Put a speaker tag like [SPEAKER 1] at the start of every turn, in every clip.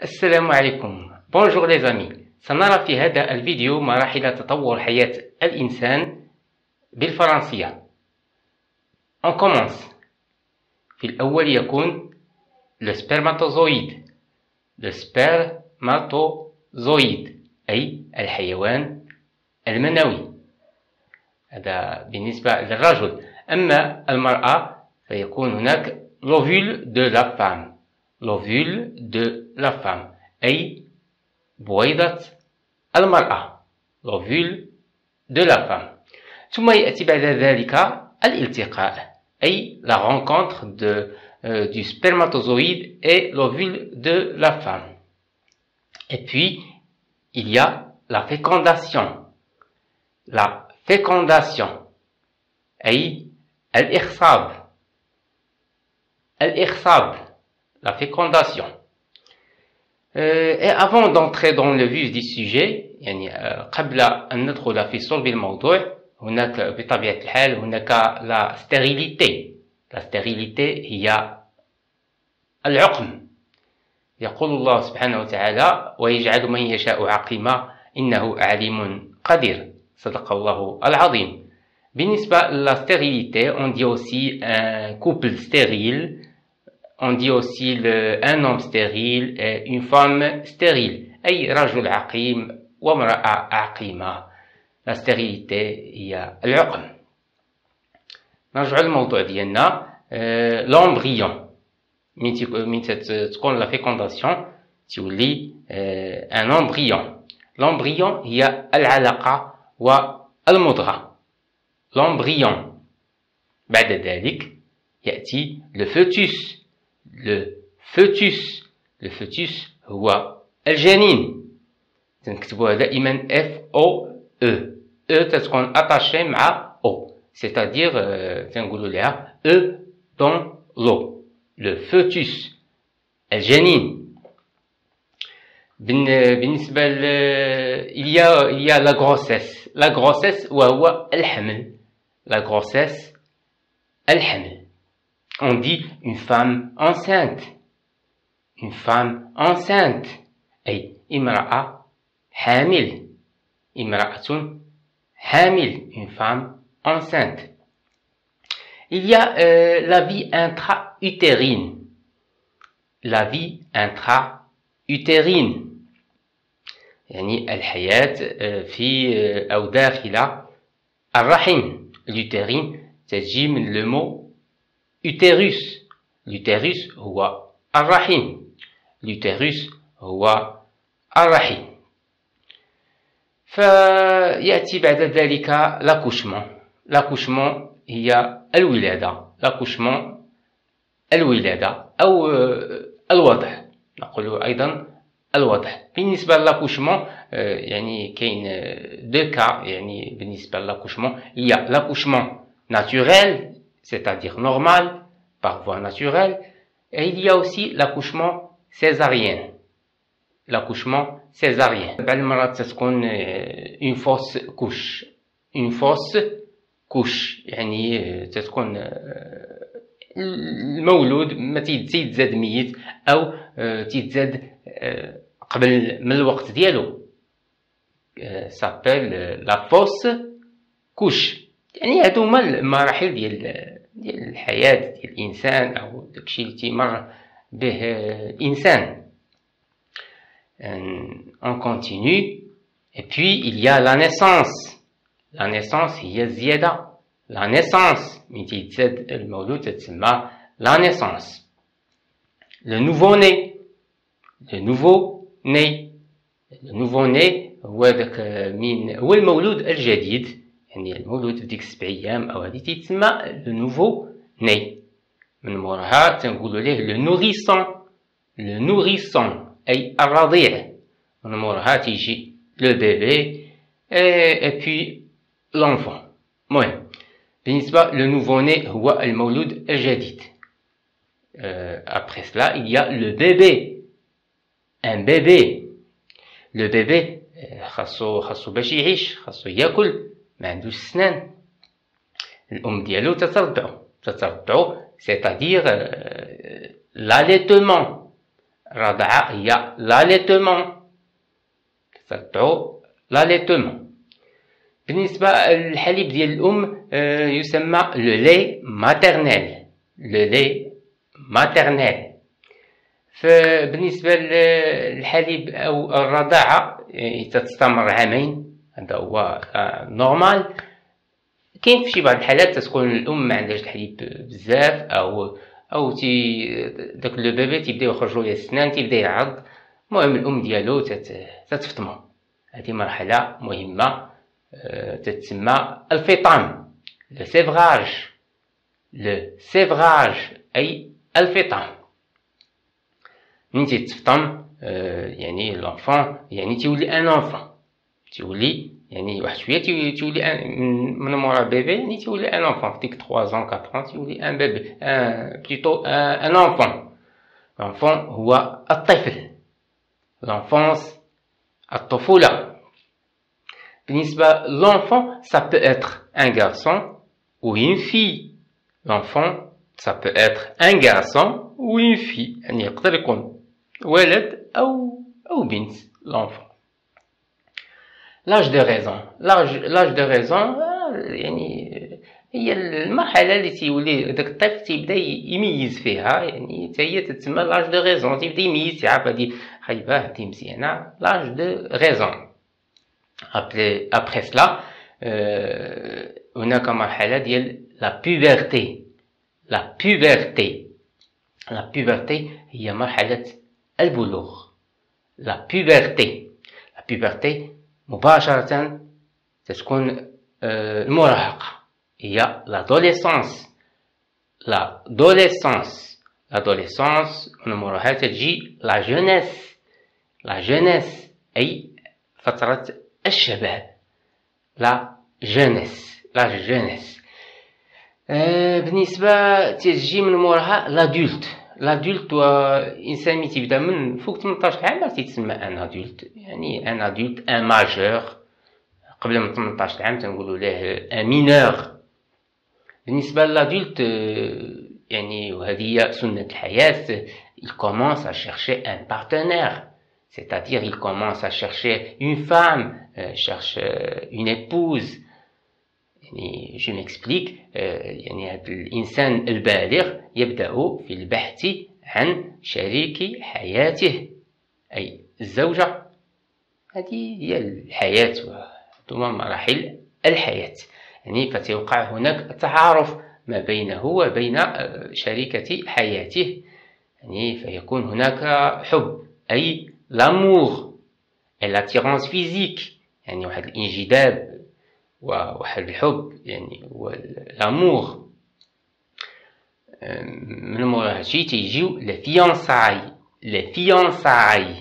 [SPEAKER 1] السلام عليكم. Bonjour les amis. سنرى في هذا الفيديو مراحل تطور حياة الإنسان بالفرنسية. On commence. في الأول يكون le spermatozoïde. Le spermatozoïde أي الحيوان المنوي. هذا بالنسبة للرجل. أما المرأة فيكون هناك l'ovule de la femme. L'ovule de la femme أي بويضة المرأة. L'ovule de la femme. ثم يأتي بعد ذلك الالتقاء أي la rencontre du spermatozoïde et l'ovule de la femme. Et puis il y a la fécondation. La fécondation أي الإخصاب. الإخصاب la fécondation. Et avant d'entrer dans le vif du sujet يعني قبل أن ندخل في صلب الموضوع هناك بطبيعة الحال هناك la stérilité. La stérilité هي العقم. يقول الله سبحانه وتعالى ويجعل من يشاء عقيما إنه عليم قدير. صدق الله العظيم. بالنسبة la stérilité on dit aussi un couple stérile. On dit aussi un homme stérile et une femme stérile. أي رجل عقيم وامرأة عقيمة. La stérilité هي العقم. نرجع للموضوع ديالنا. L'embryon. من تكون la fécondation تولي un embryon. L'embryon هي العلقة والمضغة. L'embryon. بعد ذلك يأتي le fœtus. Le fœtus هو الجنين. تنكتبوها دائما FOE. تتكون attachée مع O. C'est-à-dire تنقولوا لها E dans l'eau. Le fœtus. الجنين. بالنسبة il y a la grossesse. La grossesse وهو الحمل. La grossesse الحمل. On dit une femme enceinte. Une femme enceinte. أي امرأة حامل. امرأة حامل. Une femme enceinte. Il y a la vie intra-utérine. La vie intra-utérine. يعني الحياة في أو داخل الرحم. L'utérine تجي من le mot utérus. L'utérus هو الرحم. L'utérus هو الرحم. فيأتي بعد ذلك l'accouchement. L'accouchement هي الولادة. L'accouchement الولادة أو الوضع. نقول أيضا الوضع. بالنسبة لl'accouchement يعني كاين deux cas يعني بالنسبة لl'accouchement. Il y a l'accouchement naturel c'est-à-dire normal, par voie naturelle, et il y a aussi l'accouchement césarien. L'accouchement césarien. بعض المرات تكون une fausse couche. Une fausse couche. يعني تكون المولود ما تيتزاد ميت أو تيتزاد قبل من الوقت ديالو. s'appelle la fausse couche. يعني هادو هما المراحل ديال الحياة ديال الإنسان أو داكشي اللي تيمر به الإنسان. On continue. Et puis il y a la naissance. La naissance هي الزيادة. La naissance من تيتزاد المولود تتسمى la naissance. Le nouveau-né. Le nouveau-né. Le nouveau-né هو داك من هو المولود الجديد. يعني المولود في ديك 7 أيام أو هذه تيتسمى لو نوفو ني. من موراها تنقولوا ليه لو نوريسون. لو نوريسون أي الرضيع. من موراها تيجي لو بيبي اي بي لونفون. المهم بالنسبة لو نوفو ني هو المولود الجديد. après cela il y a le bébé. un bébé. le bébé خاصو باش يعيش خاصو ياكل. ما عندوش سنان. الأم ديالو تترضعو c'est-à-dire l'allaitement. الرضعة هي l'allaitement. كترضعوا l'allaitement. بالنسبة للحليب ديال الأم يسمى le lait maternel. le lait maternel. فبالنسبة للحليب أو الرضاعة تستمر عامين، هذا هو نورمال. كاين في شي بعض الحالات تكون الأم ما عندهاش الحليب بزاف، أو داك لو بيبي تيبدا يخرجوا ليه السنان، تيبدا يعض، المهم الأم ديالو تتفطمو. هذه مرحلة مهمة تتسمى الفطام، لو سيفغاج. لو سيفغاج أي الفطام. من تيتفطم يعني لونفون يعني تيولي ان انفون، تيولي يعني واحد شويه تيولي من مورا بيبي، يعني تيولي ان انفون في ديك 3 ans 4 ans تيولي ان بيبي بليتو ان انفون. لونفون هو الطفل، لونفونس الطفوله. بالنسبه لونفون ça peut être un garçon ou une fille. l'enfant ça peut être un garçon ou une fille، يعني يقدر يكون ولد أو بنت. l'enfant. l'âge de raison. l'âge de raison يعني هي المرحلة اللي تيولي داك الطفل تيبدا يميز فيها، يعني حتى هي تتسمى l'âge de raison. تيبدا يميز، تعرف هادي خايبة هادي مزيانة. l'âge de raison. après cela هناك مرحلة ديال la puberté. la puberté. la puberté هي مرحلة البلوغ. la puberté. la puberté مباشرة تكون المراهقة، هي l'adolescence. l'adolescence. l'adolescence من موراها تجي la jeunesse. la jeunesse أي فترة الشباب. la jeunesse. la jeunesse. بالنسبة تجي من موراها لادولت. لادولت هو إنسان ملي تيبدا من فوق 18 عام تيتسمى ان ادولت، يعني ان ادولت ان ماجور. قبل من 18 عام تنقولوا له ان مينور. بالنسبة للادولت يعني وهذه هي سنة الحياة، il commence à chercher un partenaire, c'est-à-dire il commence à chercher une femme, cherche une épouse. يعني je m'explique. يعني هذا الإنسان البالغ يبدأ في البحث عن شريك حياته، أي الزوجة. هذه هي الحياة ثم مراحل الحياة، يعني فتوقع هناك تعارف ما بينه وبين شريكة حياته، يعني فيكون هناك حب أي l'amour et l'attirance physique، يعني واحد الانجذاب وواحد الحب يعني والامور. من مورا هادشي تيجيو لي فيونساي. لي فيونساي.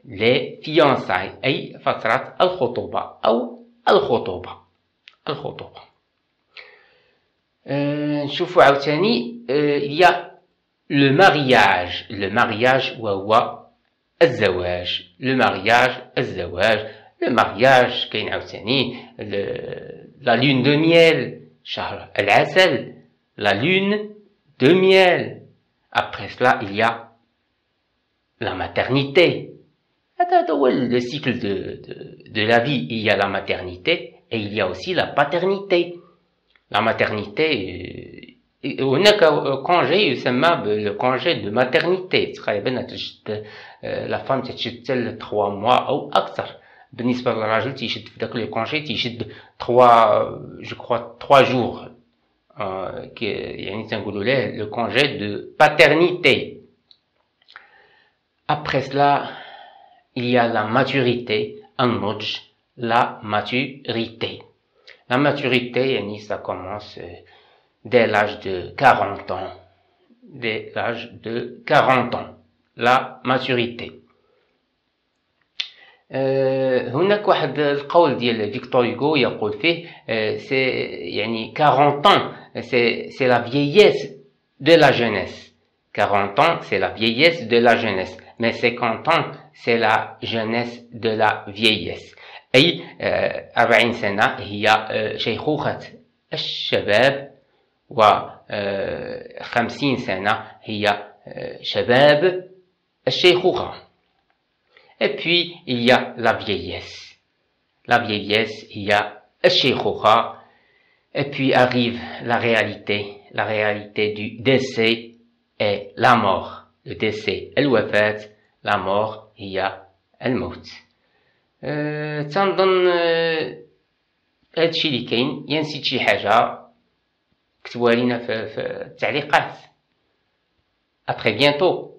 [SPEAKER 1] لي فيونساي اي فترة الخطوبة او الخطوبة. الخطوبة. نشوفو عاوتاني يا لو مارياج. لو مارياج وهو الزواج. لو مارياج الزواج. le mariage كاين عاوتاني la lune de miel شهر العسل. la lune de miel. après cela il y a la maternité. هذا هو le cycle de la vie. il y a la maternité et il y a aussi la paternité. la maternité هناك congé يسمى le congé de maternité. تقريبا تشد la femme تشد 3 mois أو أكثر. بالنسبة للراجل تيشد في داك لو كونجي تيشد 3 jours. يعني تنقولوا له لو كونجي دو باترنيتي. après cela il y a la maturité. النضج. la maturité. la maturité يعني ça commence dès l'âge de 40 ans. dès l'âge de 40 ans. la maturité. هناك واحد القول ديال فيكتور هوغو يقول فيه سي يعني 40 ans c'est la vieillesse de la jeunesse. 40 ans c'est la vieillesse de la jeunesse, mais 50 ans c'est la jeunesse de la vieillesse. أي 40 سنة هي شيخوخة الشباب، و 50 سنة هي شباب الشيخوخة. Et puis, il y a la vieillesse. La vieillesse, il y a الشيخوخة. Et puis arrive la réalité du décès et la mort. Le décès, الوفاة, la mort, هي الموت. تنظن هادشي اللي كاين. يا نسيت شي حاجة كتبوها لينا في التعليقات. À très bientôt.